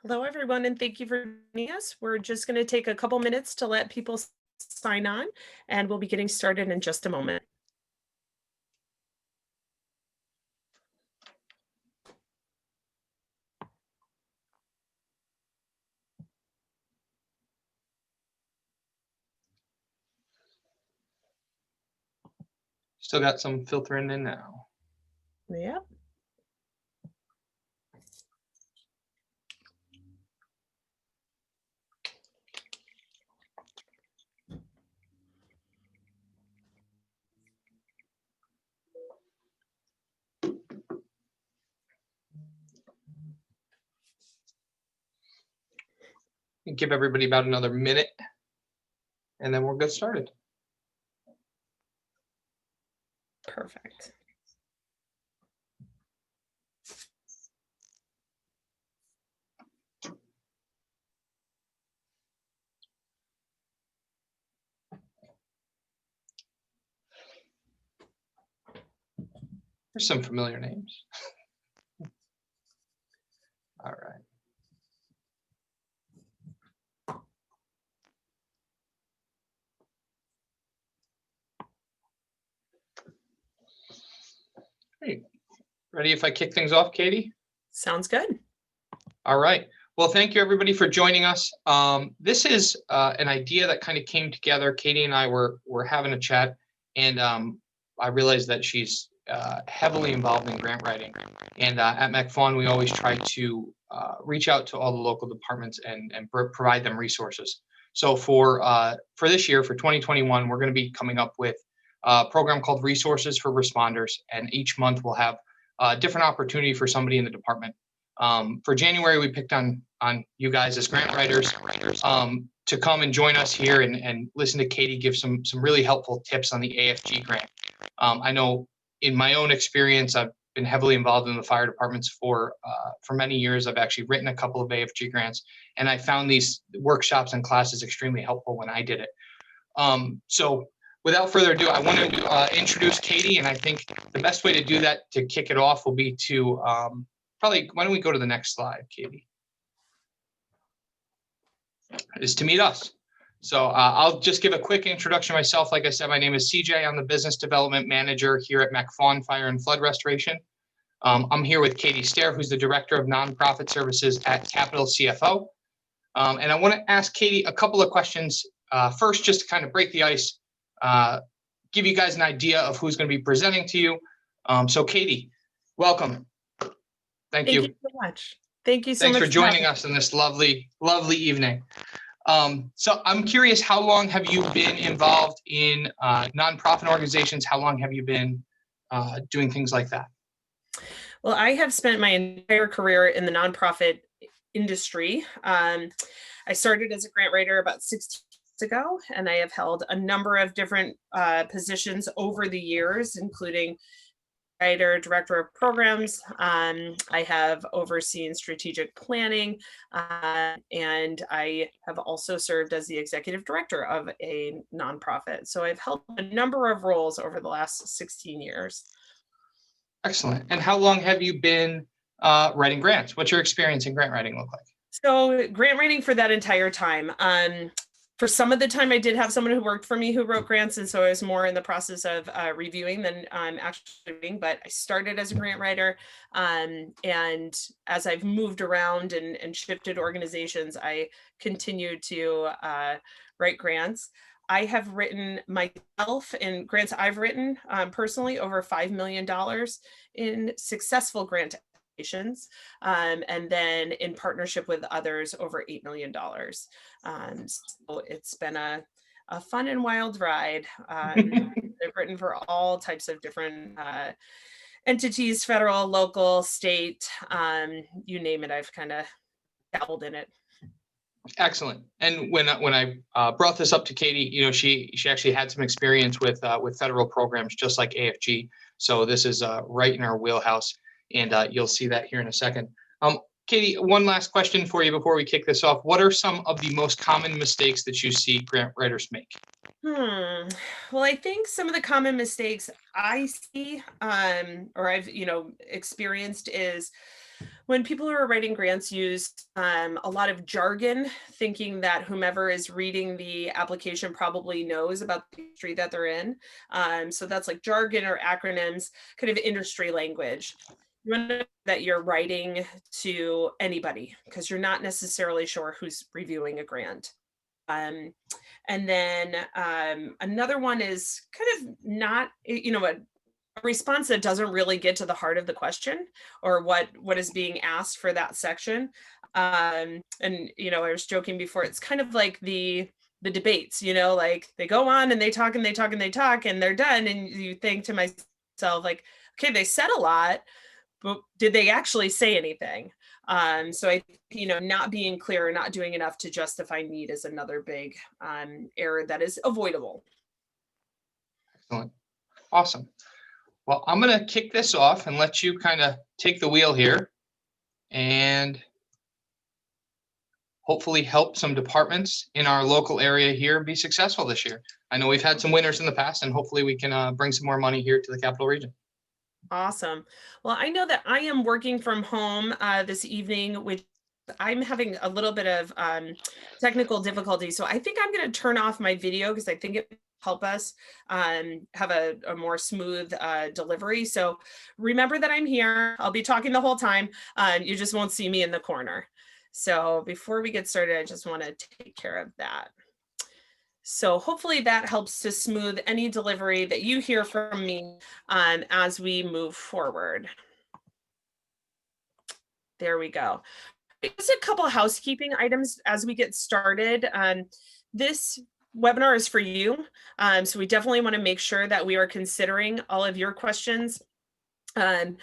Hello, everyone, and thank you for joining us. We're just going to take a couple minutes to let people sign on, and we'll be getting started in just a moment. Still got some filtering in now. Yep. Give everybody about another minute, and then we'll get started. Perfect. There's some familiar names. All right. Great. Ready if I kick things off, Katie? Sounds good. All right. Well, thank you everybody for joining us. This is an idea that kind of came together. Katie and I were having a chat, and I realized that she's heavily involved in grant writing. And at MacFawn, we always try to reach out to all the local departments and provide them resources. So for this year, for 2021, we're going to be coming up with a program called Resources for Responders, and each month we'll have a different opportunity for somebody in the department. For January, we picked on you guys as grant writers to come and join us here and listen to Katie give some really helpful tips on the AFG grant. I know in my own experience, I've been heavily involved in the fire departments for many years. I've actually written a couple of AFG grants, and I found these workshops and classes extremely helpful when I did it. So without further ado, I want to introduce Katie, and I think the best way to do that, to kick it off, will be to probably, why don't we go to the next slide, Katie? Is to meet us. So I'll just give a quick introduction myself. Like I said, my name is CJ. I'm the Business Development Manager here at MacFawn Fire and Flood Restoration. I'm here with Katie Stair, who's the Director of Nonprofit Services at Capital CFO. And I want to ask Katie a couple of questions. First, just to kind of break the ice, give you guys an idea of who's going to be presenting to you. So Katie, welcome. Thank you so much. Thank you so Thanks much for joining us in this lovely, lovely evening. So I'm curious, how long have you been involved in nonprofit organizations? How long have you been doing things like that? Well, I have spent my entire career in the nonprofit industry. I started as a grant writer about 6 years ago, and I have held a number of different positions over the years, including writer, director of programs. I have overseen strategic planning, and I have also served as the executive director of a nonprofit. So I've held a number of roles over the last 16 years. Excellent. And how long have you been writing grants? What's your experience in grant writing look like? So grant writing for that entire time. For some of the time, I did have someone who worked for me who wrote grants, and so I was more in the process of reviewing than actually reading. But I started as a grant writer, and as I've moved around and shifted organizations, I continue to write grants. I have written myself in grants I've written personally over $5 million in successful grant applications, and then in partnership with others over $8 million. So it's been a fun and wild ride. I've written for all types of different entities, federal, local, state, you name it, I've kind of dabbled in it. Excellent. And when I brought this up to Katie, you know, she actually had some experience with federal programs just like AFG. So this is right in our wheelhouse, and you'll see that here in a second. Katie, one last question for you before we kick this off. What are some of the most common mistakes that you see grant writers make? Well, I think some of the common mistakes I see, or I've experienced, is When people who are writing grants use a lot of jargon, thinking that whomever is reading the application probably knows about the industry that they're in. So that's like jargon or acronyms, kind of industry language. You want to know that you're writing to anybody because you're not necessarily sure who's reviewing a grant. And then another one is kind of not, a response that doesn't really get to the heart of the question or what is being asked for that section. And I was joking before, it's kind of like the debates, like they go on and they talk and they talk and they talk and they're done, and you think to myself, like, okay, they said a lot, but did they actually say anything? So I think, not being clear or not doing enough to justify need is another big error that is avoidable. Excellent. Awesome. Well, I'm going to kick this off and let you kind of take the wheel here and hopefully help some departments in our local area here be successful this year. I know we've had some winners in the past, and hopefully we can bring some more money here to the Capital Region. Awesome. Well, I know that I am working from home this evening, which I'm having a little bit of technical difficulty. So I think I'm going to turn off my video because I think it will help us have a more smooth delivery. So remember that I'm here. I'll be talking the whole time. You just won't see me in the corner. So before we get started, I just want to take care of that. So hopefully that helps to smooth any delivery that you hear from me as we move forward. There we go. Just a couple of housekeeping items as we get started. This webinar is for you. So we definitely want to make sure that we are considering all of your questions. And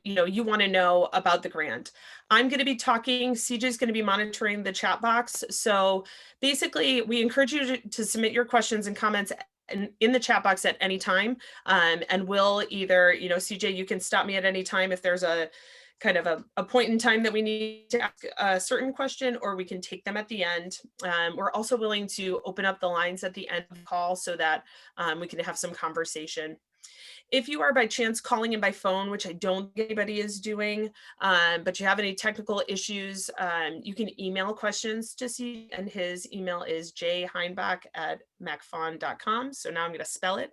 you want to know about the grant. I'm going to be talking, CJ is going to be monitoring the chat box. So basically we encourage you to submit your questions and comments in the chat box at any time. And we'll either, CJ, you can stop me at any time if there's a kind of a point in time that we need to ask a certain question, or we can take them at the end. We're also willing to open up the lines at the end of the call so that we can have some conversation. If you are by chance calling in by phone, which I don't think anybody is doing, but you have any technical issues, you can email questions to C, and his email is jheinbach@macfawn.com. So now I'm going to spell it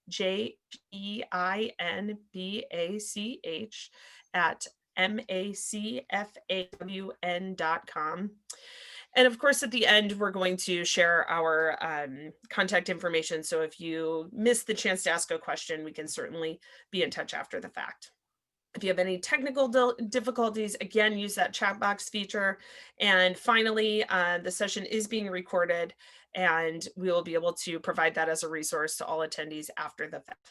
JEINBACH @MACFAWN.com. And of course, at the end, we're going to share our contact information. So if you miss the chance to ask a question, we can certainly be in touch after the fact. If you have any technical difficulties, again, use that chat box feature. And finally, the session is being recorded, and we will be able to provide that as a resource to all attendees after the fact.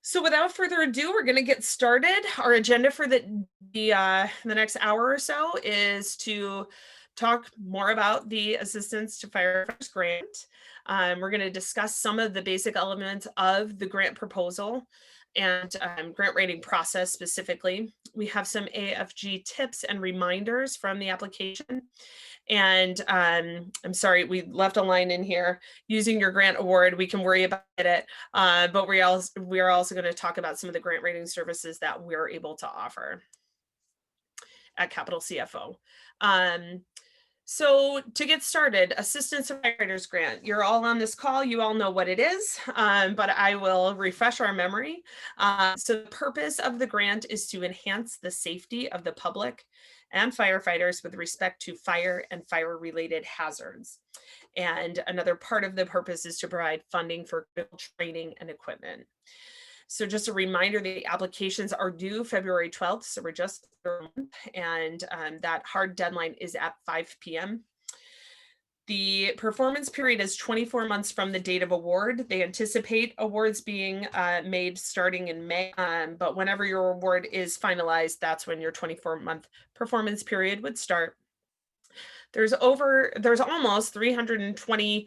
So without further ado, we're going to get started. Our agenda for the next hour or so is to talk more about the Assistance to Firefighters Grant. We're going to discuss some of the basic elements of the grant proposal and grant writing process specifically. We have some AFG tips and reminders from the application. And I'm sorry, we left a line in here. Using your grant award, we can worry about it. But we are also going to talk about some of the grant writing services that we're able to offer at Capital CFO. So to get started, Assistance to Firefighters Grant. You're all on this call. You all know what it is, but I will refresh our memory. So the purpose of the grant is to enhance the safety of the public and firefighters with respect to fire and fire-related hazards. And another part of the purpose is to provide funding for training and equipment. So just a reminder, the applications are due February 12th. So we're just, and that hard deadline is at 5 p.m. The performance period is 24 months from the date of award. They anticipate awards being made starting in May, but whenever your award is finalized, that's when your 24-month performance period would start. There's almost $320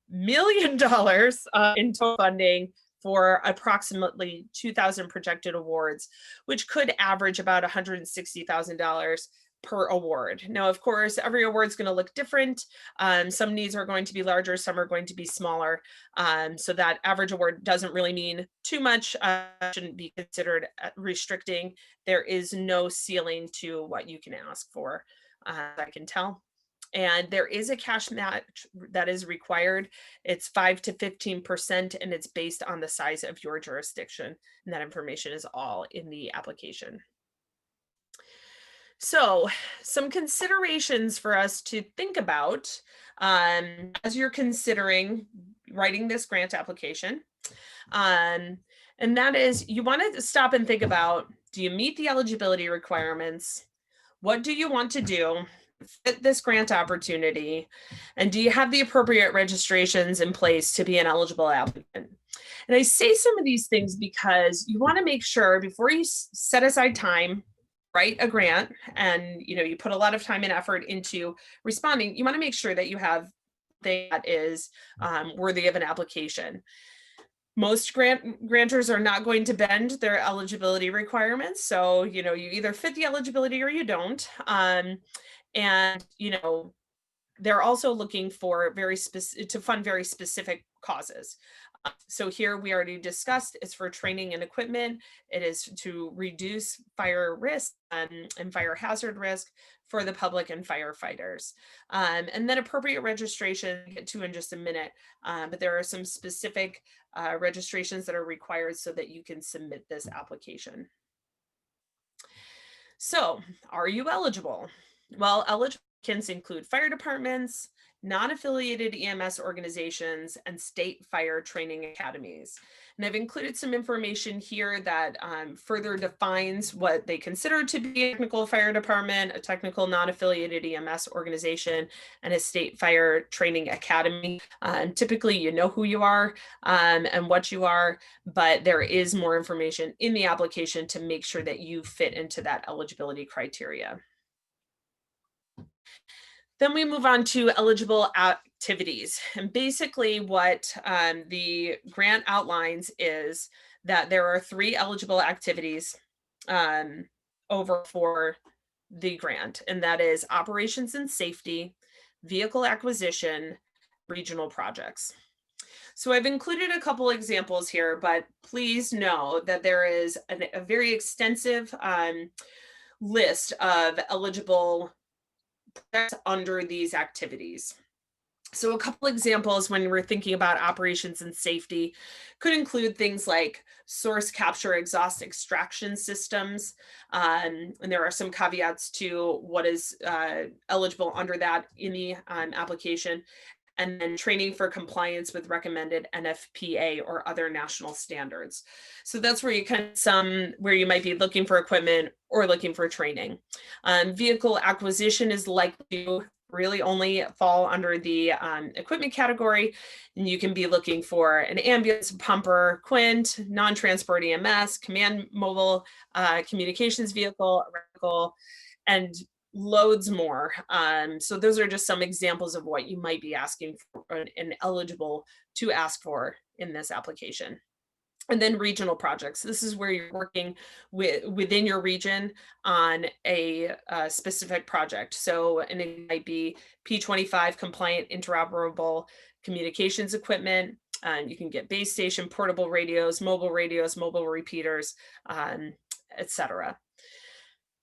million in total funding for approximately 2,000 projected awards, which could average about $160,000 per award. Now, of course, every award is going to look different. Some needs are going to be larger, some are going to be smaller. So that average award doesn't really mean too much, shouldn't be considered restricting. There is no ceiling to what you can ask for, I can tell. And there is a cash match that is required. It's 5 to 15%, and it's based on the size of your jurisdiction. And that information is all in the application. So, some considerations for us to think about as you're considering writing this grant application. And that is, you want to stop and think about, do you meet the eligibility requirements? What do you want to do? Fit this grant opportunity? And do you have the appropriate registrations in place to be an eligible applicant? And I say some of these things because you want to make sure before you set aside time, write a grant, and you put a lot of time and effort into responding, you want to make sure that you have that is worthy of an application. Most grantors are not going to bend their eligibility requirements. So, you either fit the eligibility or you don't. And, they're also looking for to fund very specific causes. So here we already discussed, it's for training and equipment. It is to reduce fire risk and fire hazard risk for the public and firefighters. And then appropriate registration, I'll get to in just a minute, but there are some specific registrations that are required so that you can submit this application. So, are you eligible? Well, eligible applicants include fire departments, non-affiliated EMS organizations, and state fire training academies. And I've included some information here that further defines what they consider to be a technical fire department, a technical non-affiliated EMS organization, and a state fire training academy. Typically, you know who you are and what you are, but there is more information in the application to make sure that you fit into that eligibility criteria. Then we move on to eligible activities. And basically what the grant outlines is that there are 3 eligible activities over for the grant, and that is operations and safety, vehicle acquisition, regional projects. So I've included a couple examples here, but please know that there is a very extensive list of eligible under these activities. So a couple examples when we're thinking about operations and safety could include things like source capture exhaust extraction systems. And there are some caveats to what is eligible under that in the application. And then training for compliance with recommended NFPA or other national standards. So that's where where you might be looking for equipment or looking for training. Vehicle acquisition is likely to really only fall under the equipment category. And you can be looking for an ambulance, pumper, quint, non-transport EMS, command mobile communications vehicle, and loads more. So those are just some examples of what you might be asking for and eligible to ask for in this application. And then regional projects. This is where you're working within your region on a specific project. So, and it might be P25 compliant interoperable communications equipment. You can get base station, portable radios, mobile repeaters, etc.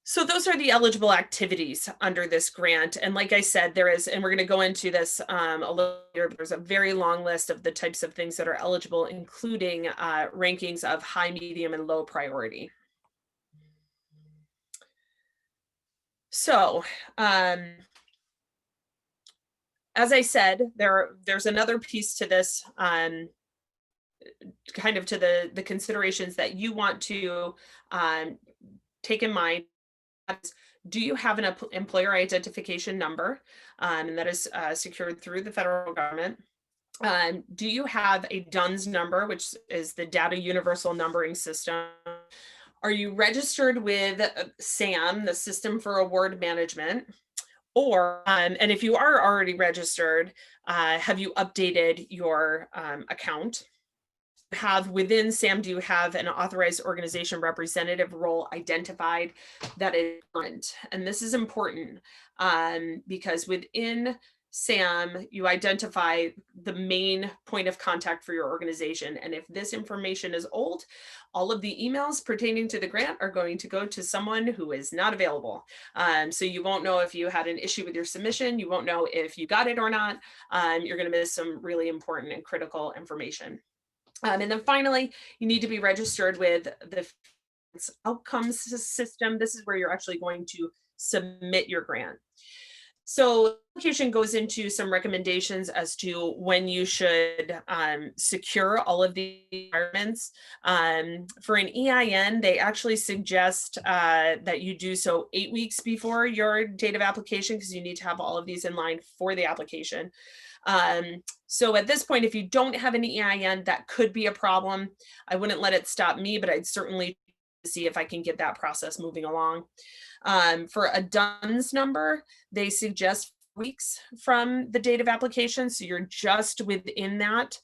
So those are the eligible activities under this grant. And like I said, there is, and we're going to go into this a little later, but there's a very long list of the types of things that are eligible, including rankings of high, medium, and low priority. So, as I said, there's another piece to this, kind of to the considerations that you want to take in mind. Do you have an employer identification number? And that is secured through the federal government. Do you have a DUNS number, which is the Data Universal Numbering System? Are you registered with SAM, the System for Award Management? Or, and if you are already registered, have you updated your account? have within SAM, do you have an authorized organization representative role identified that is current? And this is important because within SAM, you identify the main point of contact for your organization. And if this information is old, all of the emails pertaining to the grant are going to go to someone who is not available. So you won't know if you had an issue with your submission. You won't know if you got it or not. You're going to miss some really important and critical information. And then finally, you need to be registered with the outcomes system. This is where you're actually going to submit your grant. So the application goes into some recommendations as to when you should secure all of the requirements. For an EIN, they actually suggest that you do so 8 weeks before your date of application, because you need to have all of these in line for the application. So at this point, if you don't have an EIN, that could be a problem. I wouldn't let it stop me, but I'd certainly see if I can get that process moving along. For a DUNS number, they suggest weeks from the date of application. So you're just within that.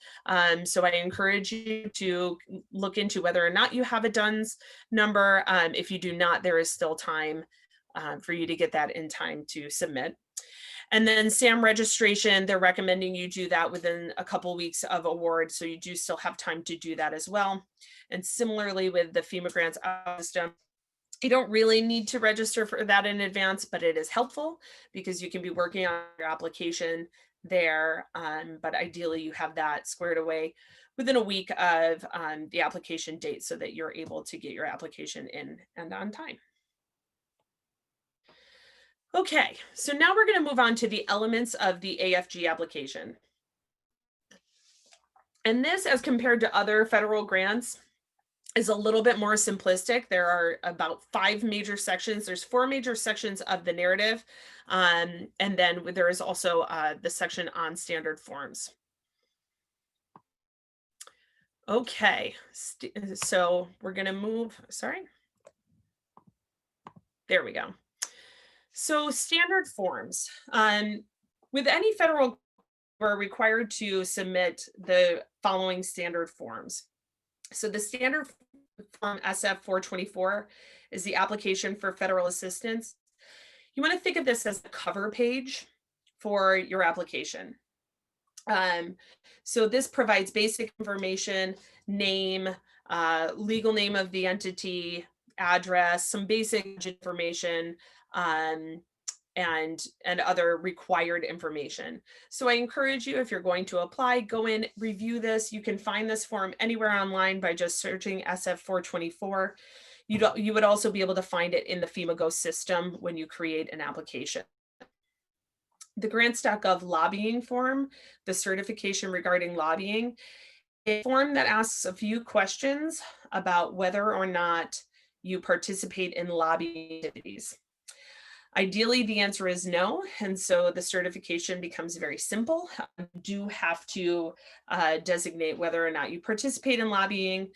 So I encourage you to look into whether or not you have a DUNS number. If you do not, there is still time for you to get that in time to submit. And then SAM registration, they're recommending you do that within a couple weeks of award. So you do still have time to do that as well. And similarly with the FEMA grants system, you don't really need to register for that in advance, but it is helpful because you can be working on your application there. But ideally you have that squared away within a week of the application date so that you're able to get your application in and on time. Okay, so now we're going to move on to the elements of the AFG application. And this, as compared to other federal grants, is a little bit more simplistic. There are about 5 major sections. There's 4 major sections of the narrative. And then there is also the section on standard forms. Okay, so we're going to move, sorry. There we go. So standard forms. With any federal, we're required to submit the following standard forms. So the standard form SF 424 is the application for federal assistance. You want to think of this as the cover page for your application. So this provides basic information, name, legal name of the entity, address, some basic information, and other required information. So I encourage you, if you're going to apply, go in, review this. You can find this form anywhere online by just searching SF 424. You would also be able to find it in the FEMA Go system when you create an application. The grants.gov lobbying form, the certification regarding lobbying, a form that asks a few questions about whether or not you participate in lobbying activities. Ideally, the answer is no, and so the certification becomes very simple. You do have to designate whether or not you participate in lobbying,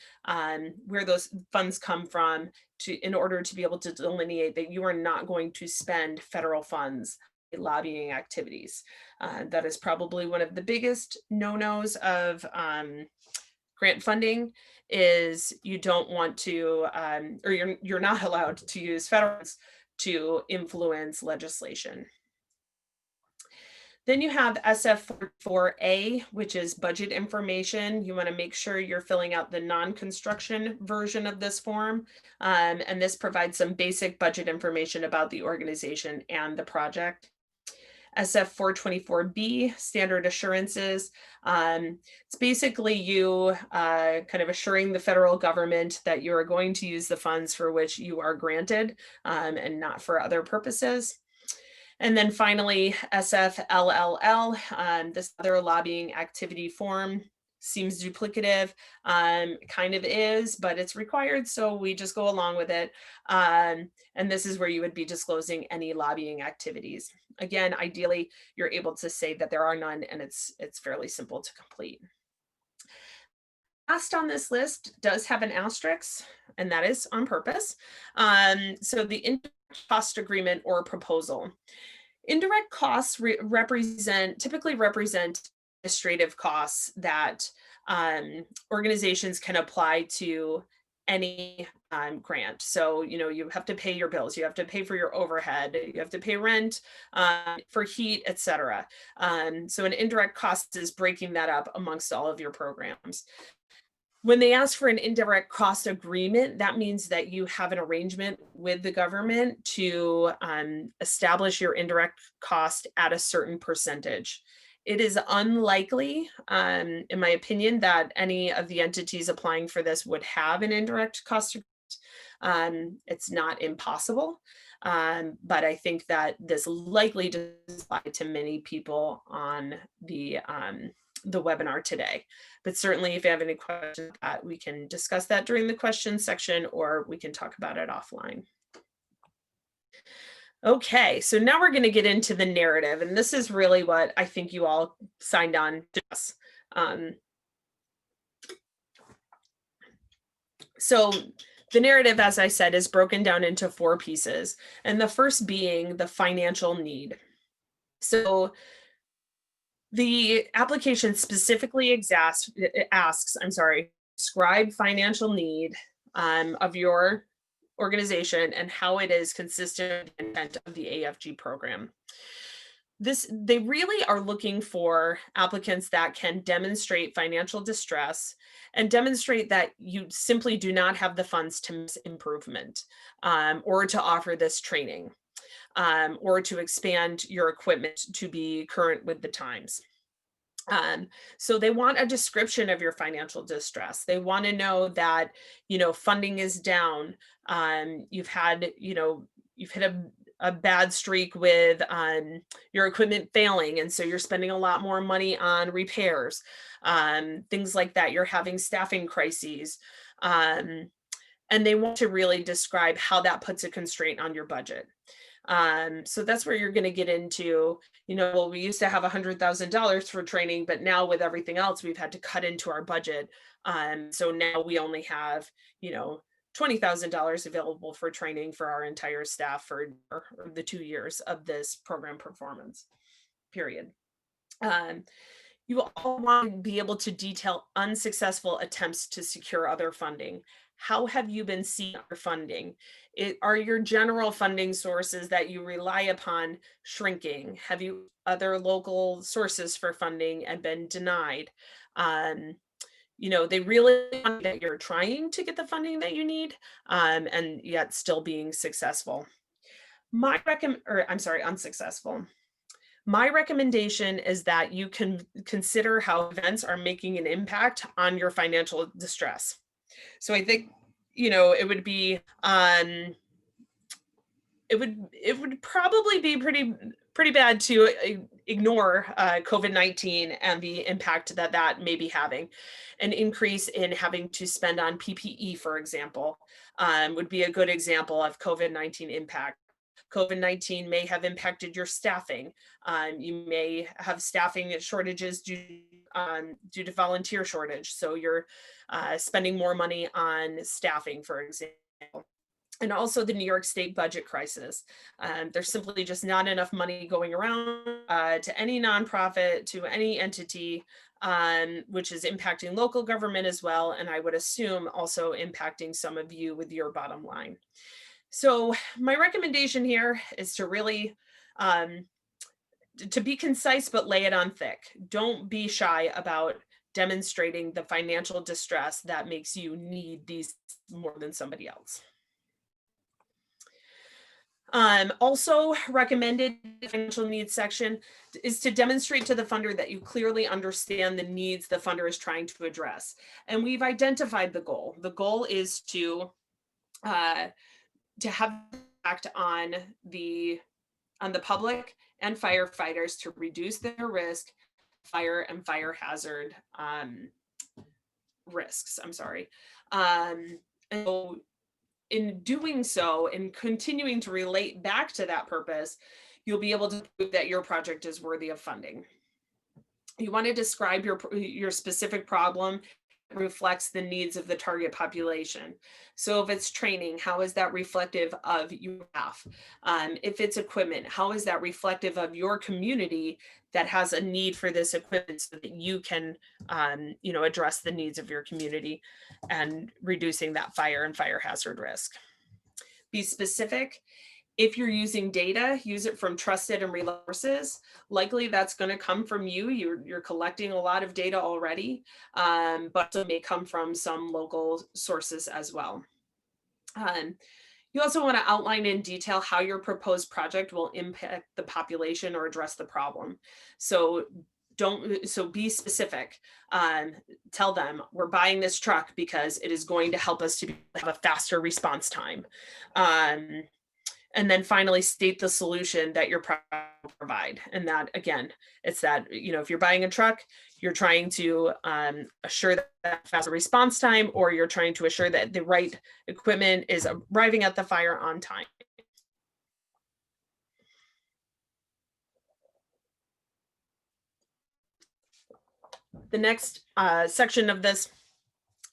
where those funds come from, in order to be able to delineate that you are not going to spend federal funds in lobbying activities. That is probably one of the biggest no-nos of grant funding, is you don't want to, or you're not allowed to use federal funds to influence legislation. Then you have SF44A, which is budget information. You want to make sure you're filling out the non-construction version of this form. And this provides some basic budget information about the organization and the project. SF424B, standard assurances. It's basically you kind of assuring the federal government that you are going to use the funds for which you are granted and not for other purposes. And then finally, SFLLL, this other lobbying activity form. Seems duplicative, kind of is, but it's required, so we just go along with it. And this is where you would be disclosing any lobbying activities. Again, ideally, you're able to say that there are none, and it's fairly simple to complete. Last on this list does have an asterisk, and that is on purpose. So the indirect cost agreement or proposal. Indirect costs typically represent administrative costs that organizations can apply to any grant. So, you have to pay your bills, you have to pay for your overhead, you have to pay rent, for heat, etc. So an indirect cost is breaking that up amongst all of your programs. When they ask for an indirect cost agreement, that means that you have an arrangement with the government to establish your indirect cost at a certain percentage. It is unlikely, in my opinion, that any of the entities applying for this would have an indirect cost. It's not impossible, but I think that this likely does apply to many people on the webinar today. But certainly if you have any questions, we can discuss that during the questions section, or we can talk about it offline. Okay, so now we're going to get into the narrative, and this is really what I think you all signed on to us. So the narrative, as I said, is broken down into 4 pieces, and the first being the financial need. So the application specifically asks, describe financial need of your organization and how it is consistent with the intent of the AFG program. They really are looking for applicants that can demonstrate financial distress and demonstrate that you simply do not have the funds to miss improvement, or to offer this training, or to expand your equipment to be current with the times. So they want a description of your financial distress. They want to know that, funding is down. You've hit a bad streak with your equipment failing, and so you're spending a lot more money on repairs, things like that. You're having staffing crises, and they want to really describe how that puts a constraint on your budget. So that's where you're going to get into, well, we used to have $100,000 for training, but now with everything else, we've had to cut into our budget. So now we only have, $20,000 available for training for our entire staff for the 2 years of this program performance period. You all want to be able to detail unsuccessful attempts to secure other funding. How have you been seeing your funding? Are your general funding sources that you rely upon shrinking? Have you other local sources for funding and been denied? They really want that you're trying to get the funding that you need, and yet still being successful. Unsuccessful. My recommendation is that you can consider how events are making an impact on your financial distress. So I think, it would be, it would probably be pretty bad to ignore COVID-19 and the impact that may be having. An increase in having to spend on PPE, for example, would be a good example of COVID-19 impact. COVID-19 may have impacted your staffing. You may have staffing shortages due to volunteer shortage. So you're spending more money on staffing, for example. And also the New York State budget crisis. There's simply just not enough money going around to any nonprofit, to any entity, which is impacting local government as well. And I would assume also impacting some of you with your bottom line. So my recommendation here is to really, to be concise, but lay it on thick. Don't be shy about demonstrating the financial distress that makes you need these more than somebody else. Also recommended financial needs section is to demonstrate to the funder that you clearly understand the needs the funder is trying to address. And we've identified the goal. The goal is to have impact on the public and firefighters to reduce their risk, fire and fire hazard risks. And so in doing so and continuing to relate back to that purpose, you'll be able to prove that your project is worthy of funding. You want to describe your specific problem reflects the needs of the target population. So if it's training, how is that reflective of your staff? If it's equipment, how is that reflective of your community that has a need for this equipment so that you can, address the needs of your community and reducing that fire and fire hazard risk. Be specific. If you're using data, use it from trusted and reliable sources. Likely that's going to come from you. You're collecting a lot of data already, but it may come from some local sources as well. You also want to outline in detail how your proposed project will impact the population or address the problem. So be specific. Tell them we're buying this truck because it is going to help us to have a faster response time. And then finally state the solution that your product will provide. And that, again, it's that, if you're buying a truck, you're trying to assure that faster response time, or you're trying to assure that the right equipment is arriving at the fire on time. The next section of this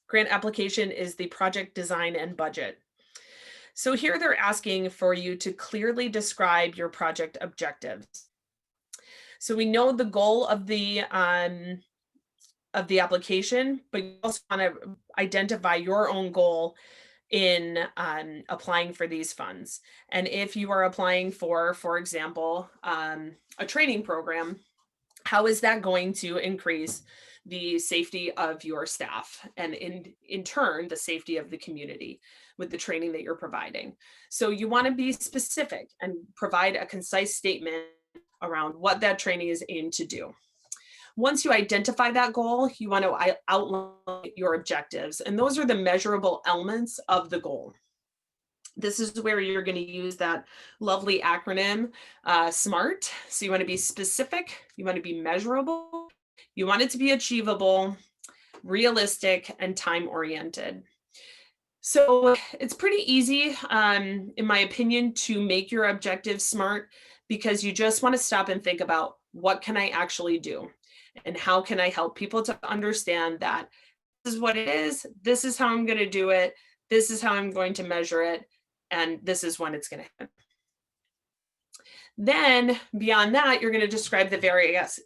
grant application is the project design and budget. So here they're asking for you to clearly describe your project objectives. So we know the goal of the application, but you also want to identify your own goal in applying for these funds. And if you are applying for example, a training program, how is that going to increase the safety of your staff and in turn, the safety of the community with the training that you're providing? So you want to be specific and provide a concise statement around what that training is aimed to do. Once you identify that goal, you want to outline your objectives, and those are the measurable elements of the goal. This is where you're going to use that lovely acronym, SMART. So you want to be specific, you want to be measurable, you want it to be achievable, realistic, and time-oriented. So it's pretty easy, in my opinion, to make your objectives SMART, because you just want to stop and think about, what can I actually do? And how can I help people to understand that this is what it is, this is how I'm going to do it, this is how I'm going to measure it, and this is when it's going to happen. Then beyond that, you're going to describe the various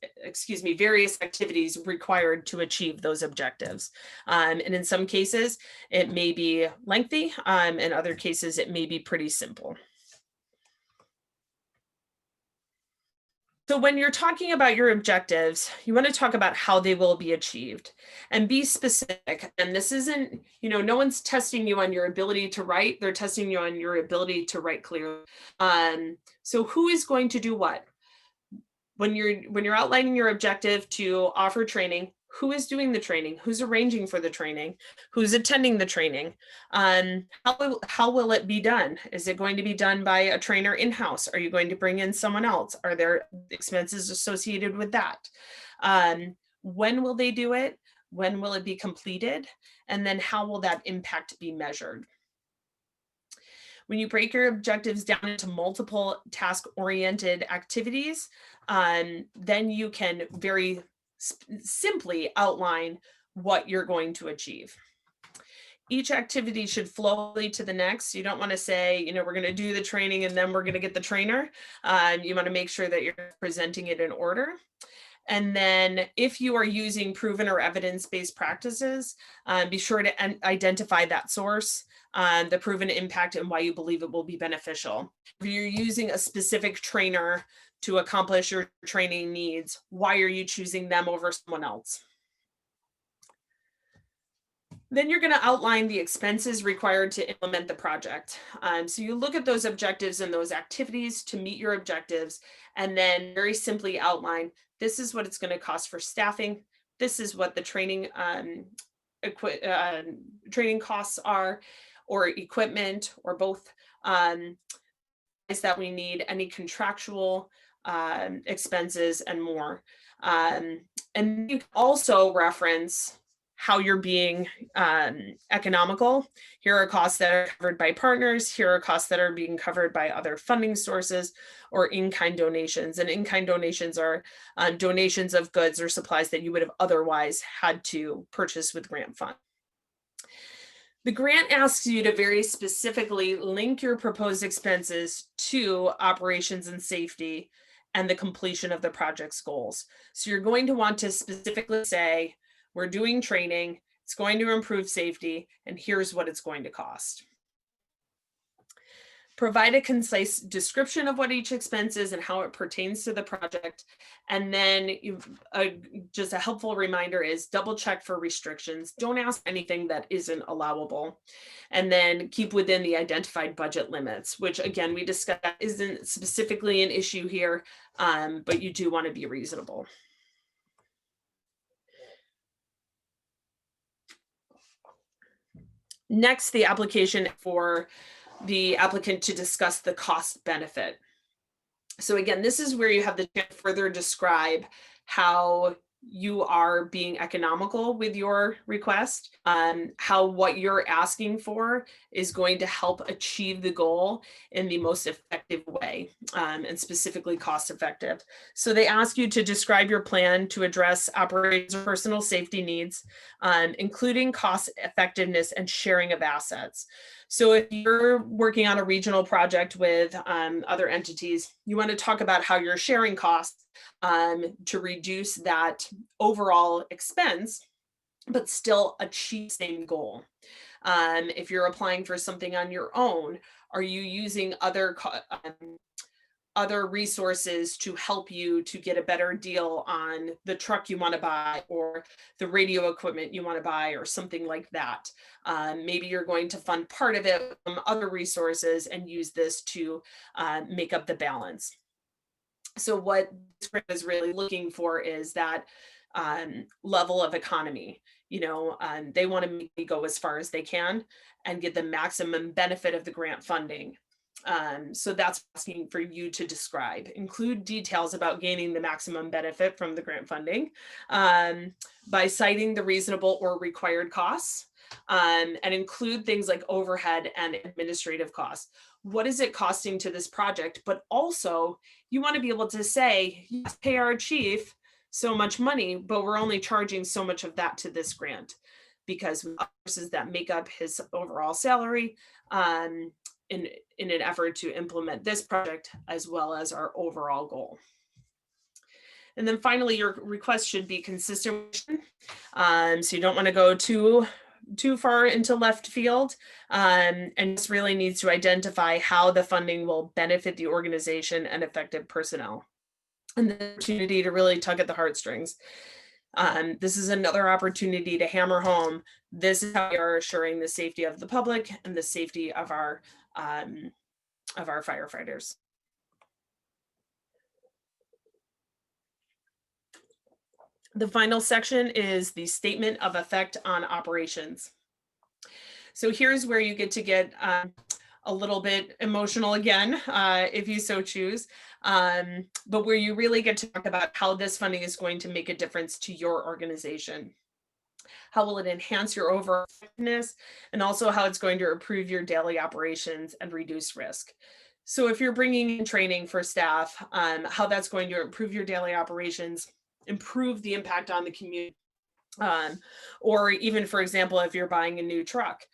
activities required to achieve those objectives. And in some cases, it may be lengthy. In other cases, it may be pretty simple. So when you're talking about your objectives, you want to talk about how they will be achieved and be specific. And this isn't, no one's testing you on your ability to write. They're testing you on your ability to write clearly. So who is going to do what? When you're outlining your objective to offer training, who is doing the training? Who's arranging for the training? Who's attending the training? How will it be done? Is it going to be done by a trainer in-house? Are you going to bring in someone else? Are there expenses associated with that? When will they do it? When will it be completed? And then how will that impact be measured? When you break your objectives down into multiple task-oriented activities, then you can very simply outline what you're going to achieve. Each activity should flow to the next. You don't want to say, we're going to do the training and then we're going to get the trainer. You want to make sure that you're presenting it in order. And then if you are using proven or evidence-based practices, be sure to identify that source, the proven impact, and why you believe it will be beneficial. If you're using a specific trainer to accomplish your training needs, why are you choosing them over someone else? Then you're going to outline the expenses required to implement the project. So you look at those objectives and those activities to meet your objectives, and then very simply outline, this is what it's going to cost for staffing. This is what the training training costs are, or equipment, or both, is that we need any contractual expenses and more. And you can also reference how you're being economical. Here are costs that are covered by partners. Here are costs that are being covered by other funding sources or in-kind donations. And in-kind donations are donations of goods or supplies that you would have otherwise had to purchase with grant funds. The grant asks you to very specifically link your proposed expenses to operations and safety and the completion of the project's goals. So you're going to want to specifically say, we're doing training, it's going to improve safety, and here's what it's going to cost. Provide a concise description of what each expense is and how it pertains to the project. And then just a helpful reminder is double check for restrictions. Don't ask anything that isn't allowable. And then keep within the identified budget limits, which again, we discussed isn't specifically an issue here, but you do want to be reasonable. Next, the application for the applicant to discuss the cost benefit. So again, this is where you have the chance to further describe how you are being economical with your request, how what you're asking for is going to help achieve the goal in the most effective way, and specifically cost effective. So they ask you to describe your plan to address operations or personal safety needs, including cost effectiveness and sharing of assets. So if you're working on a regional project with other entities, you want to talk about how you're sharing costs to reduce that overall expense, but still achieve the same goal. If you're applying for something on your own, are you using other resources to help you to get a better deal on the truck you want to buy or the radio equipment you want to buy or something like that? Maybe you're going to fund part of it from other resources and use this to make up the balance. So what this grant is really looking for is that level of economy. They want to make me go as far as they can and get the maximum benefit of the grant funding. So that's asking for you to describe, include details about gaining the maximum benefit from the grant funding by citing the reasonable or required costs, and include things like overhead and administrative costs. What is it costing to this project? But also you want to be able to say, yes, pay our chief so much money, but we're only charging so much of that to this grant because we have resources that make up his overall salary in an effort to implement this project as well as our overall goal. And then finally, your request should be consistent. So you don't want to go too far into left field, and this really needs to identify how the funding will benefit the organization and effective personnel, and the opportunity to really tug at the heartstrings. This is another opportunity to hammer home, this is how we are assuring the safety of the public and the safety of our firefighters. The final section is the statement of effect on operations. So here's where you get to get a little bit emotional again, if you so choose, but where you really get to talk about how this funding is going to make a difference to your organization. How will it enhance your overall effectiveness, and also how it's going to improve your daily operations and reduce risk. So if you're bringing in training for staff, how that's going to improve your daily operations, improve the impact on the community, or even, for example, if you're buying a new truck,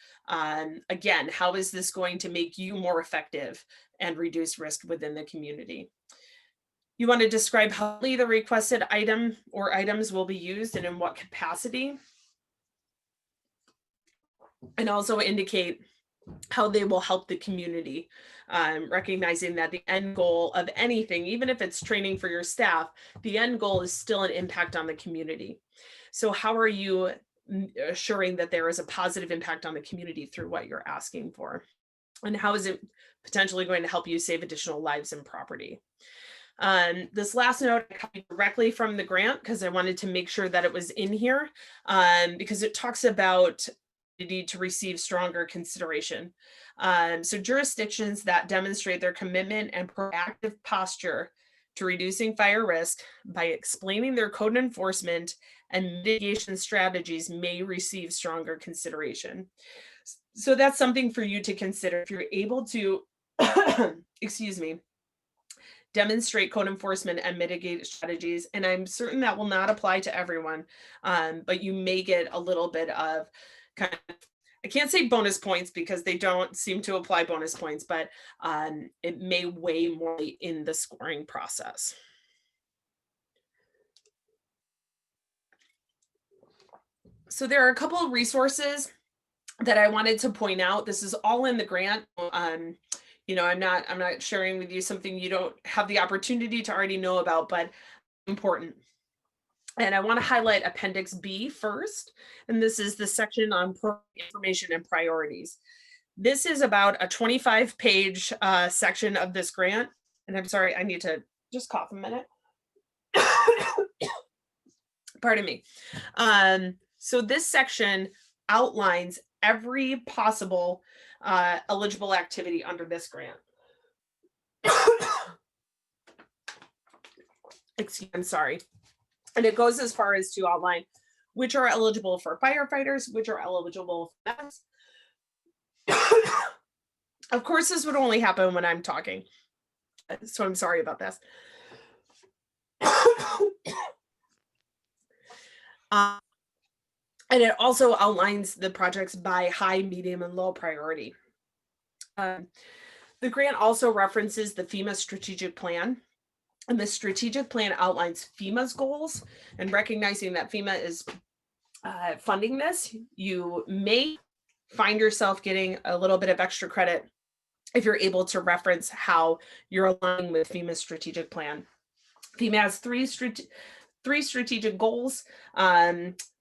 again, how is this going to make you more effective and reduce risk within the community? You want to describe how the requested item or items will be used and in what capacity, and also indicate how they will help the community, recognizing that the end goal of anything, even if it's training for your staff, the end goal is still an impact on the community. So how are you assuring that there is a positive impact on the community through what you're asking for? And how is it potentially going to help you save additional lives and property? This last note I copied directly from the grant because I wanted to make sure that it was in here, because it talks about the need to receive stronger consideration. So jurisdictions that demonstrate their commitment and proactive posture to reducing fire risk by explaining their code enforcement and mitigation strategies may receive stronger consideration. So that's something for you to consider if you're able to, excuse me, demonstrate code enforcement and mitigate strategies. And I'm certain that will not apply to everyone, but you may get a little bit of kind of, I can't say bonus points because they don't seem to apply bonus points, but it may weigh more in the scoring process. So there are a couple of resources that I wanted to point out. This is all in the grant. You know, I'm not sharing with you something you don't have the opportunity to already know about, but important. And I want to highlight Appendix B first. And this is the section on information and priorities. This is about a 25-page section of this grant. And I'm sorry, I need to just cough a minute. Pardon me. So this section outlines every possible eligible activity under this grant. Excuse me, I'm sorry. And it goes as far as to outline which are eligible for firefighters, which are eligible for vets. Of course, this would only happen when I'm talking. So I'm sorry about this. And it also outlines the projects by high, medium, and low priority. The grant also references the FEMA strategic plan. And the strategic plan outlines FEMA's goals, and recognizing that FEMA is funding this, you may find yourself getting a little bit of extra credit if you're able to reference how you're aligning with FEMA's strategic plan. FEMA has three strategic goals: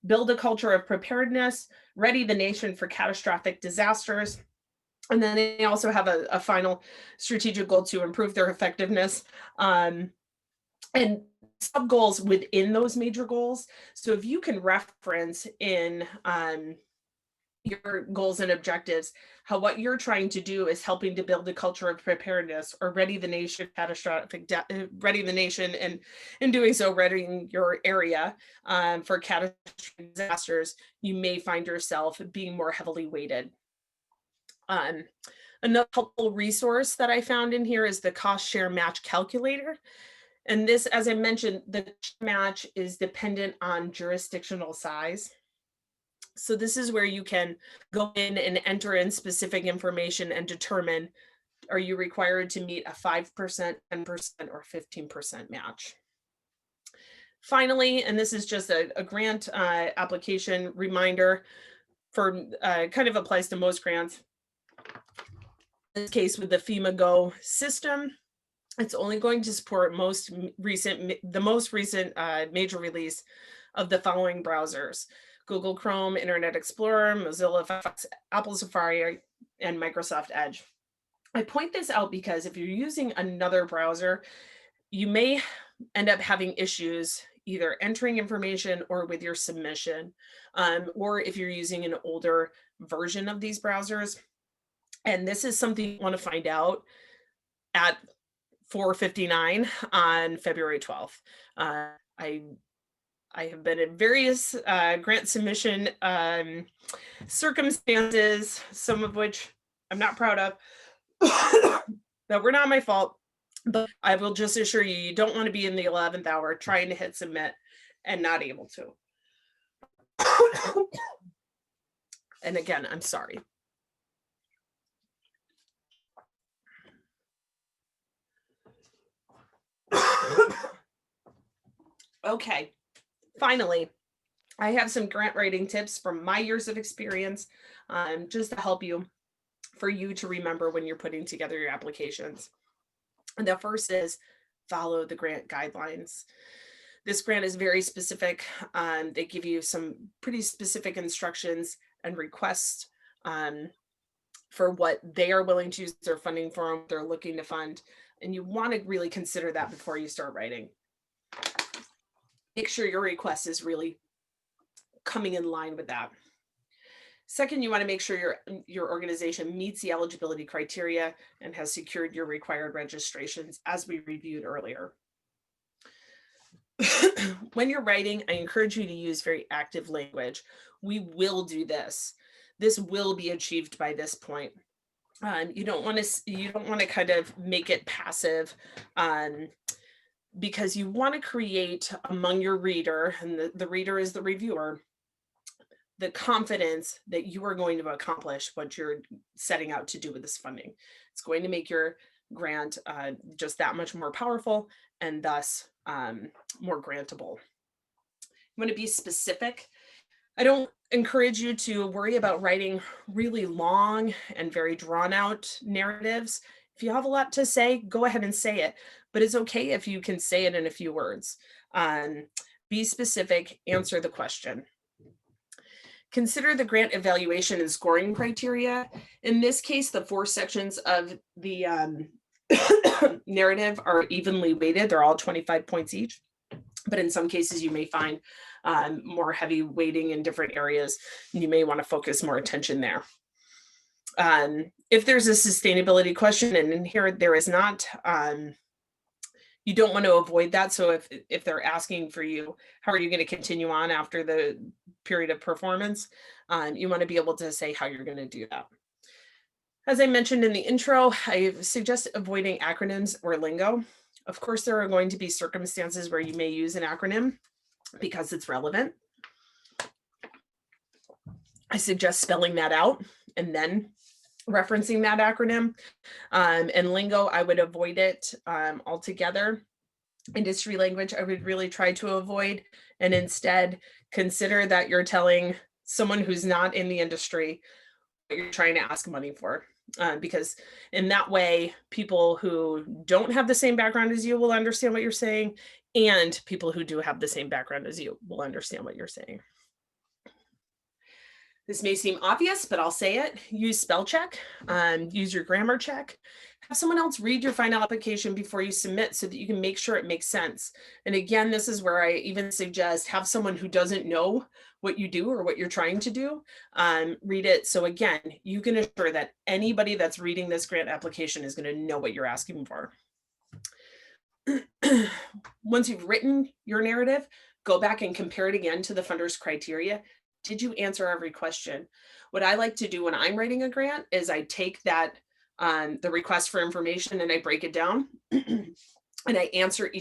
build a culture of preparedness, ready the nation for catastrophic disasters. And then they also have a final strategic goal to improve their effectiveness, and sub goals within those major goals. So if you can reference in your goals and objectives how what you're trying to do is helping to build a culture of preparedness or ready the nation ready the nation, and in doing so readying your area for catastrophic disasters, you may find yourself being more heavily weighted. Another helpful resource that I found in here is the cost share match calculator. And this, as I mentioned, the match is dependent on jurisdictional size. So this is where you can go in and enter in specific information and determine, are you required to meet a 5%, 10%, or 15% match? Finally, and this is just a grant application reminder for kind of applies to most grants. In this case, with the FEMA Go system, it's only going to support the most recent major release of the following browsers: Google Chrome, Internet Explorer, Mozilla Firefox, Apple Safari, and Microsoft Edge. I point this out because if you're using another browser, you may end up having issues either entering information or with your submission, or if you're using an older version of these browsers. And this is something you want to find out at 4:59 on February 12th. I have been in various grant submission circumstances, some of which I'm not proud of, that were not my fault. But I will just assure you, you don't want to be in the 11th hour trying to hit submit and not able to. And again, I'm sorry. Okay, finally, I have some grant writing tips from my years of experience, just to help you, for you to remember when you're putting together your applications. And the first is follow the grant guidelines. This grant is very specific. They give you some pretty specific instructions and requests for what they are willing to use their funding for, what they're looking to fund. And you want to really consider that before you start writing. Make sure your request is really coming in line with that. Second, you want to make sure your organization meets the eligibility criteria and has secured your required registrations, as we reviewed earlier. When you're writing, I encourage you to use very active language. We will do this. This will be achieved by this point. You don't want to kind of make it passive, because you want to create among your reader, and the reader is the reviewer, the confidence that you are going to accomplish what you're setting out to do with this funding. It's going to make your grant just that much more powerful, and thus more grantable. You want to be specific. I don't encourage you to worry about writing really long and very drawn out narratives. If you have a lot to say, go ahead and say it, but it's okay if you can say it in a few words. Be specific, answer the question. Consider the grant evaluation and scoring criteria. In this case, the 4 sections of the narrative are evenly weighted. They're all 25 points each. But in some cases, you may find more heavy weighting in different areas, and you may want to focus more attention there. If there's a sustainability question, and in here there is not, you don't want to avoid that. So if they're asking for you, how are you going to continue on after the period of performance? You want to be able to say how you're going to do that. As I mentioned in the intro, I suggest avoiding acronyms or lingo. Of course, there are going to be circumstances where you may use an acronym because it's relevant. I suggest spelling that out and then referencing that acronym. And lingo, I would avoid it altogether. Industry language, I would really try to avoid, and instead consider that you're telling someone who's not in the industry what you're trying to ask money for. Because in that way, people who don't have the same background as you will understand what you're saying, and people who do have the same background as you will understand what you're saying. This may seem obvious, but I'll say it. Use spell check, use your grammar check. Have someone else read your final application before you submit so that you can make sure it makes sense. And again, this is where I even suggest have someone who doesn't know what you do or what you're trying to do, read it. So again, you can assure that anybody that's reading this grant application is going to know what you're asking for. Once you've written your narrative, go back and compare it again to the funder's criteria. Did you answer every question? What I like to do when I'm writing a grant is I take that, the request for information, and I break it down and I answer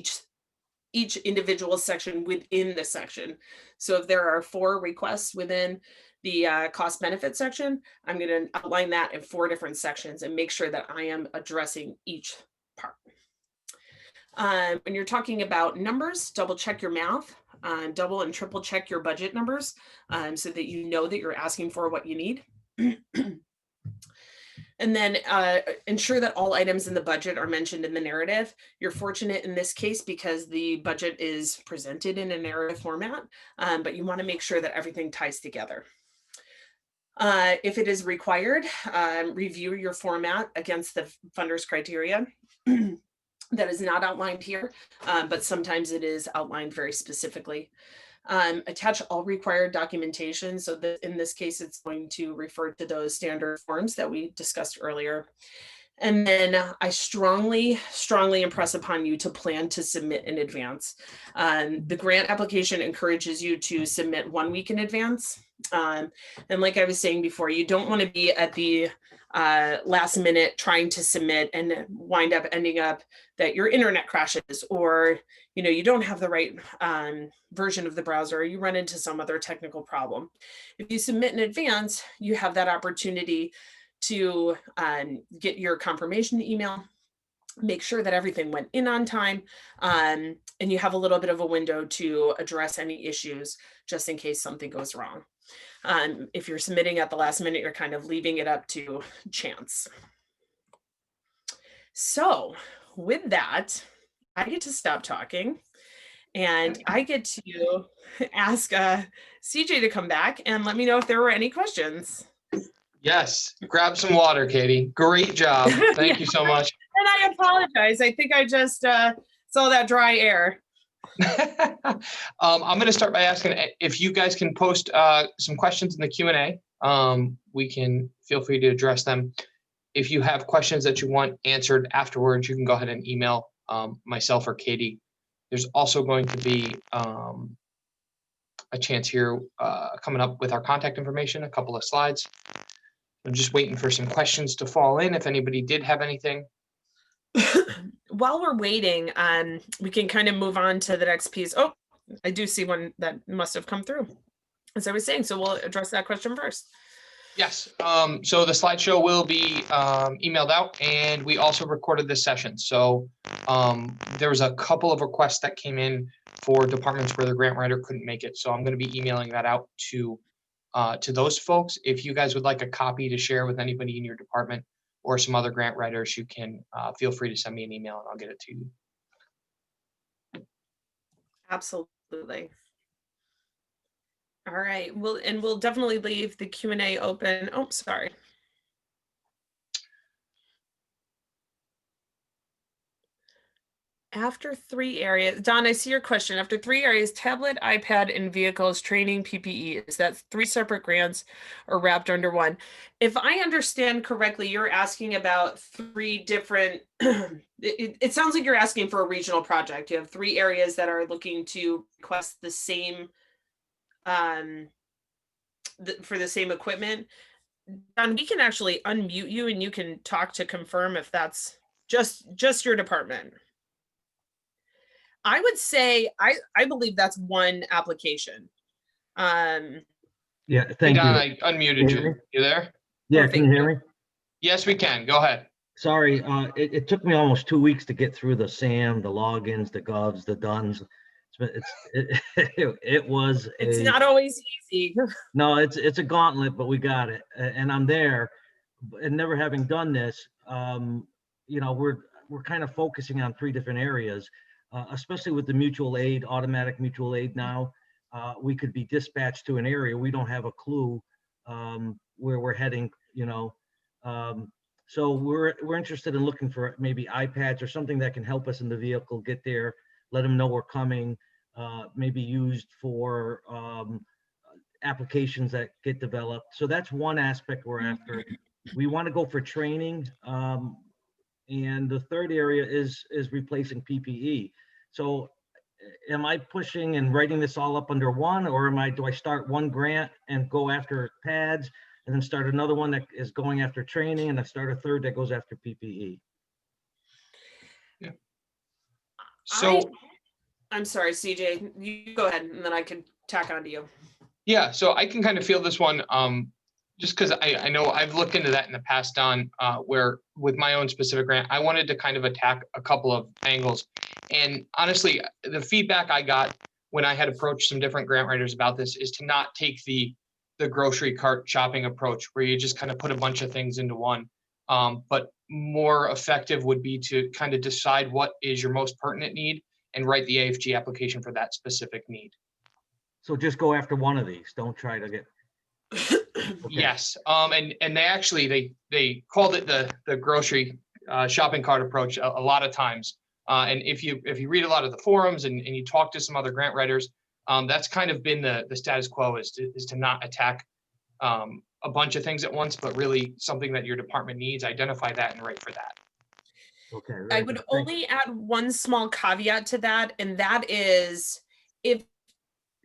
each individual section within the section. So if there are 4 requests within the cost benefit section, I'm going to outline that in 4 different sections and make sure that I am addressing each part. When you're talking about numbers, double check your math, double and triple check your budget numbers so that you know that you're asking for what you need. And then ensure that all items in the budget are mentioned in the narrative. You're fortunate in this case because the budget is presented in a narrative format, but you want to make sure that everything ties together. If it is required, review your format against the funder's criteria. That is not outlined here, but sometimes it is outlined very specifically. Attach all required documentation. So that in this case, it's going to refer to those standard forms that we discussed earlier. And then I strongly impress upon you to plan to submit in advance. The grant application encourages you to submit 1 week in advance. And like I was saying before, you don't want to be at the last minute trying to submit and wind up ending up that your internet crashes, or you don't have the right version of the browser, or you run into some other technical problem. If you submit in advance, you have that opportunity to get your confirmation email, make sure that everything went in on time, and you have a little bit of a window to address any issues just in case something goes wrong. If you're submitting at the last minute, you're kind of leaving it up to chance. So with that, I get to stop talking and I get to ask CJ to come back and let me know if there were any questions. Yes, grab some water, Katie. Great job. Thank you so much. And I apologize. I think I just saw that dry air. I'm going to start by asking if you guys can post some questions in the Q&A. We can feel free to address them. If you have questions that you want answered afterwards, you can go ahead and email myself or Katie There's also going to be a chance here coming up with our contact information, a couple of slides. I'm just waiting for some questions to fall in if anybody did have anything. While we're waiting, we can kind of move on to the next piece. Oh, I do see one that must have come through, as I was saying. So we'll address that question first. Yes, so the slideshow will be emailed out, and we also recorded this session. So there was a couple of requests that came in for departments where the grant writer couldn't make it. So I'm going to be emailing that out to those folks. If you guys would like a copy to share with anybody in your department or some other grant writers, you can feel free to send me an email and I'll get it to you. Absolutely. All right, we'll definitely leave the Q&A open. Oh, sorry. After 3 areas, Don, I see your question. After 3 areas, tablet, iPad, and vehicles, training, PPE, is that 3 separate grants or wrapped under one? If I understand correctly, you're asking about 3 different, it sounds like you're asking for a regional project. You have 3 areas that are looking to request the same, for the same equipment. Don, we can actually unmute you and you can talk to confirm if that's just your department. I would say I believe that's one application. Yeah, Hey, thank Don, you. I unmuted you. You there? Yeah, Perfect. can you hear me? Yes, we can. Go ahead. Sorry, it took me almost 2 weeks to get through the SAM, the logins, the govs, the duns. It was It's not always easy. no, it's a gauntlet, but we got it, and I'm there. And never having done this, we're kind of focusing on 3 different areas, especially with the mutual aid, automatic mutual aid now. We could be dispatched to an area. We don't have a clue where we're heading, so we're interested in looking for maybe iPads or something that can help us in the vehicle get there, let them know we're coming, maybe used for applications that get developed. So that's one aspect we're after. We want to go for training. And the third area is replacing PPE. So am I pushing and writing this all up under one, or do I start one grant and go after pads and then start another one that is going after training and I start a third that goes after PPE? Yeah. So I'm sorry, CJ, you go ahead and then I can tack onto you. yeah, so I can kind of feel this one just because I know I've looked into that in the past, Don, where with my own specific grant, I wanted to kind of attack a couple of angles. And honestly, the feedback I got when I had approached some different grant writers about this is to not take the grocery cart shopping approach where you just kind of put a bunch of things into one. But more effective would be to kind of decide what is your most pertinent need and write the AFG application for that specific need. So just go after one of these. Don't try to get. Okay. Yes. And they actually, they called it the grocery shopping cart approach a lot of times. And if you read a lot of the forums and you talk to some other grant writers, that's kind of been the status quo is to not attack a bunch of things at once, but really something that your department needs, identify that and write for that. Okay. I would only add one small caveat to that, and that is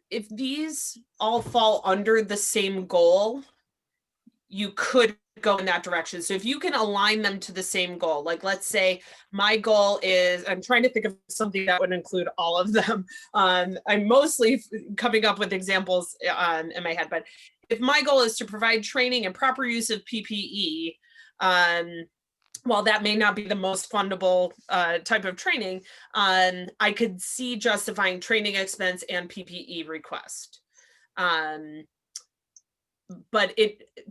if these all fall under the same goal, you could go in that direction. So if you can align them to the same goal, like let's say my goal is, I'm trying to think of something that would include all of them. I'm mostly coming up with examples in my head, but if my goal is to provide training and proper use of PPE, while that may not be the most fundable type of training, I could see justifying training expense and PPE request. But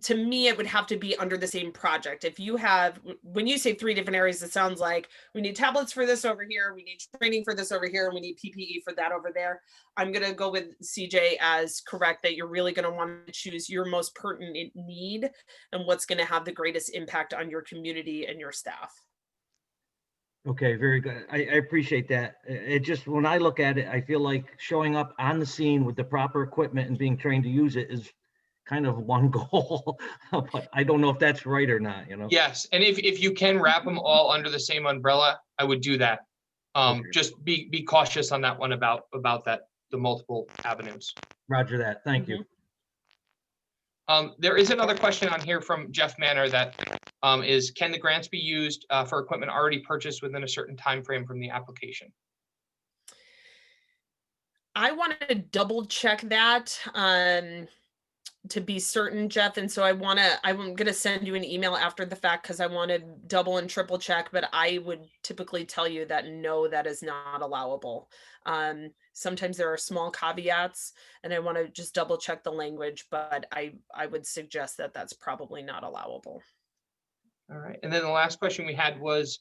to me, it would have to be under the same project. If you have, when you say 3 different areas, it sounds like we need tablets for this over here, we need training for this over here, and we need PPE for that over there. I'm going to go with CJ as correct that you're really going to want to choose your most pertinent need and what's going to have the greatest impact on your community and your staff. Okay, very good. I appreciate that. It just, when I look at it, I feel like showing up on the scene with the proper equipment and being trained to use it is kind of one goal, but I don't know if that's right or not, Yes, and if you can wrap them all under the same umbrella, I would do that. Okay. Just be cautious on that one about that, the multiple avenues. Roger that. Thank you. There is another question on here from Jeff Manor that is, can the grants be used for equipment already purchased within a certain time frame from the application? I want to double check that to be certain, Jeff. And so I'm going to send you an email after the fact because I want to double and triple check, but I would typically tell you that no, that is not allowable. Sometimes there are small caveats and I want to just double check the language, but I would suggest that that's probably not allowable. All right. And then the last question we had was,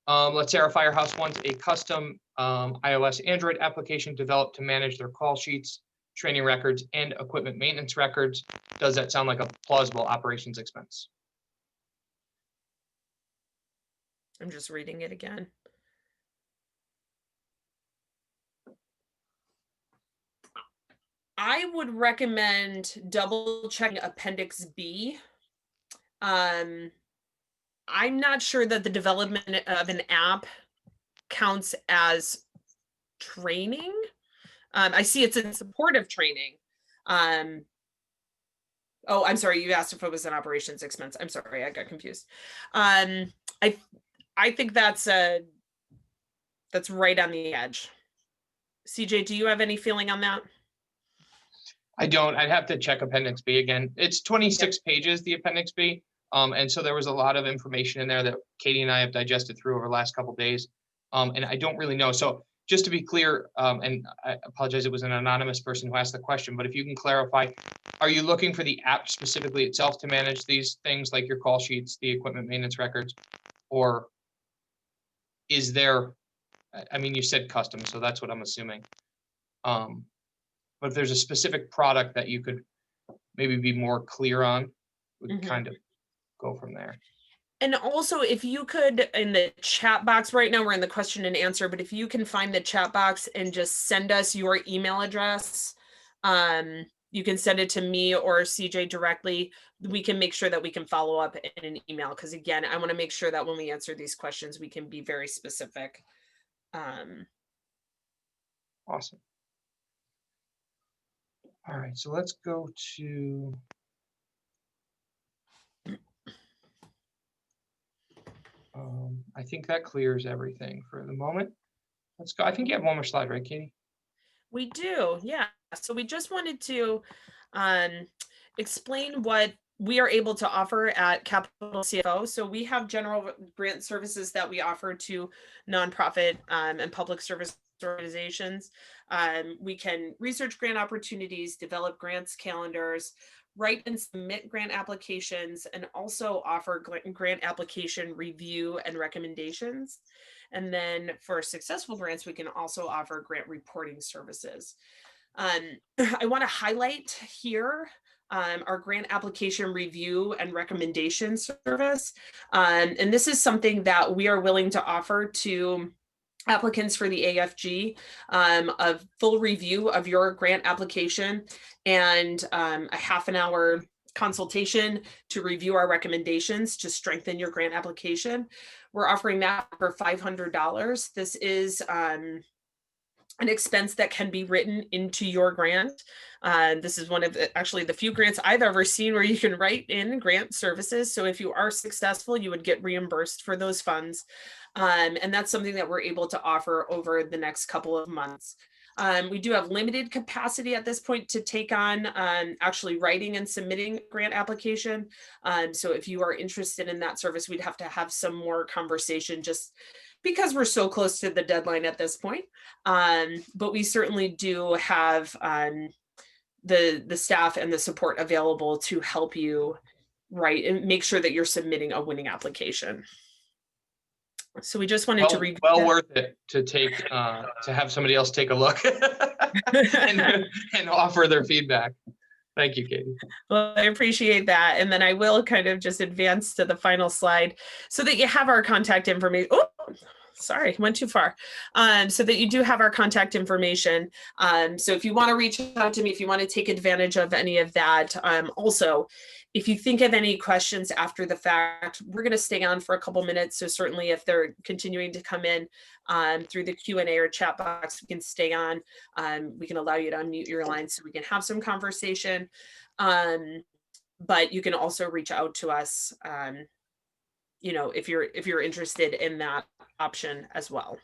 let's say our firehouse wants a custom iOS Android application developed to manage their call sheets, training records, and equipment maintenance records. Does that sound like a plausible operations expense? I'm just reading it again. I would recommend double checking Appendix B. I'm not sure that the development of an app counts as training. I see it's in support of training. Oh, I'm sorry. You asked if it was an operations expense. I'm sorry. I got confused. I think that's right on the edge. CJ, do you have any feeling on that? I don't. I'd have to check Appendix B again. It's 26 pages, the Appendix B. And so there was a lot of information in there that Katie and I have digested through over the last couple of days. And I don't really know. So just to be clear, and I apologize, it was an anonymous person who asked the question, but if you can clarify, are you looking for the app specifically itself to manage these things like your call sheets, the equipment maintenance records, or is there, I mean, you said custom, so that's what I'm assuming. But if there's a specific product that you could maybe be more clear on, we could kind of go from there. And also, if you could, in the chat box right now, we're in the question and answer, but if you can find the chat box and just send us your email address, you can send it to me or CJ directly. We can make sure that we can follow up in an email. Because again, I want to make sure that when we answer these questions, we can be very specific. Awesome. All right, so let's go to. I think that clears everything for the moment. Let's go. I think you have one more slide, right, Katie? We do, yeah. So we just wanted to explain what we are able to offer at Capital CFO. So we have general grant services that we offer to nonprofit and public service organizations. We can research grant opportunities, develop grants calendars, write and submit grant applications, and also offer grant application review and recommendations. And then for successful grants, we can also offer grant reporting services. I want to highlight here our grant application review and recommendation service. And this is something that we are willing to offer to applicants for the AFG, a full review of your grant application and a half an hour consultation to review our recommendations to strengthen your grant application. We're offering that for $500. This is an expense that can be written into your grant. This is one of actually the few grants I've ever seen where you can write in grant services. So if you are successful, you would get reimbursed for those funds. And that's something that we're able to offer over the next couple of months. We do have limited capacity at this point to take on actually writing and submitting grant application. So if you are interested in that service, we'd have to have some more conversation just because we're so close to the deadline at this point. But we certainly do have the staff and the support available to help you write and make sure that you're submitting a winning application. So we just wanted to review. Well worth it to take to have somebody else take a look and offer their feedback. Thank you, Katie. Well, I appreciate that. And then I will kind of just advance to the final slide so that you have our contact information. Oh, sorry, went too far. So that you do have our contact information. So if you want to reach out to me, if you want to take advantage of any of that, also, if you think of any questions after the fact, we're going to stay on for a couple minutes. So certainly if they're continuing to come in through the Q&A or chat box, we can stay on. We can allow you to unmute your line so we can have some conversation. But you can also reach out to us, you know, if you're interested in that option as well.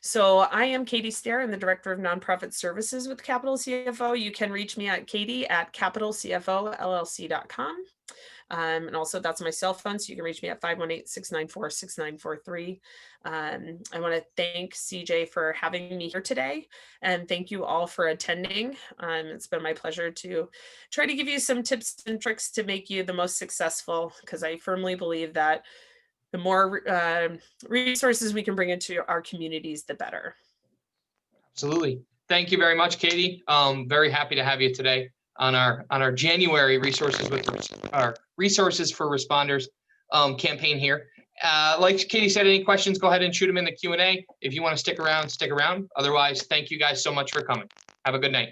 So I am Katie Stair. I'm the Director of Nonprofit Services with Capital CFO. You can reach me at katie@capitalcfollc.com. And also that's my cell phone, so you can reach me at 518-694-6943. I want to thank CJ for having me here today, and thank you all for attending. It's been my pleasure to try to give you some tips and tricks to make you the most successful, because I firmly believe that the more resources we can bring into our communities, the better. Absolutely. Thank you very much, Katie. Very happy to have you today on our January Resources for Responders campaign here. Like Katie said, any questions, go ahead and shoot them in the Q&A. If you want to stick around, stick around. Otherwise, thank you guys so much for coming. Have a good night.